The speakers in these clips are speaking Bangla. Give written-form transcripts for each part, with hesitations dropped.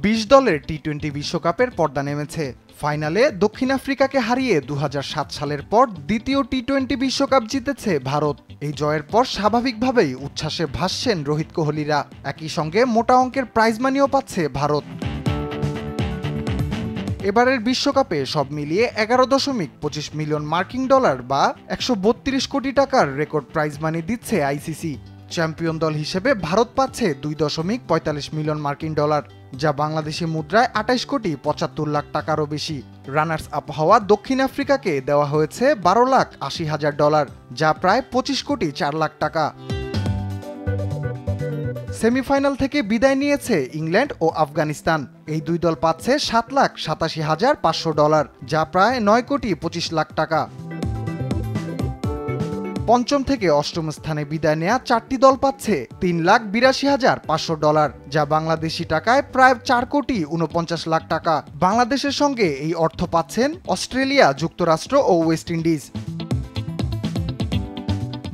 ২০ দলের টি-20 বিশ্বকাপের পর্দা নেমেছে। ফাইনালে দক্ষিণ আফ্রিকাকে হারিয়ে ২০০৭ সালের পর দ্বিতীয় টি-20 বিশ্বকাপ জিতেছে ভারত। এই জয়ের পর স্বাভাবিকভাবেই উচ্ছ্বাসে ভাসছেন রোহিত কোহলিরা। একই সঙ্গে মোটা অঙ্কের প্রাইজ মানিও পাচ্ছে ভারত। এবারের বিশ্বকাপে সব মিলিয়ে ১১.২৫ মিলিয়ন মার্কিন ডলার বা ১৩২ কোটি টাকার রেকর্ড প্রাইজ মানি দিচ্ছে আইসিসি। চ্যাম্পিয়ন দল হিসেবে ভারত পাচ্ছে ২.৪৫ মিলিয়ন মার্কিন ডলার, যা বাংলাদেশি মুদ্রায় ২৮ কোটি ৭৫ লাখ টাকারও বেশি। রানার্স আপ হওয়া দক্ষিণ আফ্রিকাকে দেওয়া হয়েছে ১২,৮০,০০০ ডলার, যা প্রায় ২৫ কোটি ৪ লাখ টাকা। সেমিফাইনাল থেকে বিদায় নিয়েছে ইংল্যান্ড ও আফগানিস্তান। এই দুই দল পাচ্ছে ৭,৮৭,৫০০ ডলার, যা প্রায় ৯ কোটি ২৫ লাখ টাকা। পঞ্চম থেকে অষ্টম স্থানে বিদায় নেয়া ৪টি দল পাচ্ছে ৩,৮২,৫০০ ডলার, যা বাংলাদেশি টাকায় প্রায় ৪ কোটি ৪৯ লাখ টাকা। বাংলাদেশের সঙ্গে এই অর্থ পাচ্ছেন অস্ট্রেলিয়া, যুক্তরাষ্ট্র ও ওয়েস্ট ইন্ডিজ।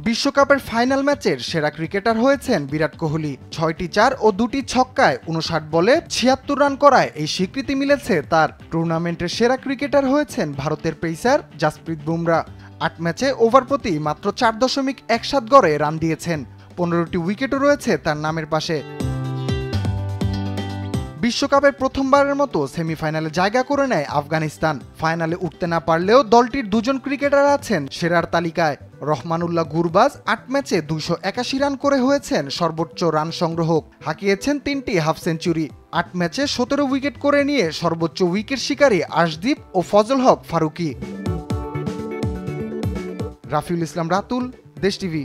বিশ্বকাপের ফাইনাল ম্যাচের সেরা ক্রিকেটার হয়েছেন বিরাট কোহলি। ৬টি ৪ ও ২টি ছক্কায় ৫৯ বলে ৭৬ রান করায় এই স্বীকৃতি মিলেছে তার। টুর্নামেন্টের সেরা ক্রিকেটার হয়েছেন ভারতের পেসার জাসপ্রীত বুমরা। ৮ ম্যাচে ওভার প্রতি মাত্র ৪.১৭ গড়ে রান দিয়েছেন। ১৫টি উইকেটও রয়েছে তার নামের পাশে। বিশ্বকাপের প্রথমবারের মতো সেমিফাইনালে জায়গা করে নেয় আফগানিস্তান। ফাইনালে উঠতে না পারলেও দলটির দুজন ক্রিকেটার আছেন সেরার তালিকায়। রহমানুল্লাহ গুরবাজ ৮ ম্যাচে ২৮১ রান করে হয়েছেন সর্বোচ্চ রান সংগ্রাহক। হাঁকিয়েছেন ৩টি হাফ সেঞ্চুরি। ৮ ম্যাচে ১৭ উইকেট করে নিয়ে সর্বোচ্চ উইকেট শিকারী আশদীপ ও ফজল হক ফারুকী। রাফিউল ইসলাম রাতুল, দেশ টিভি।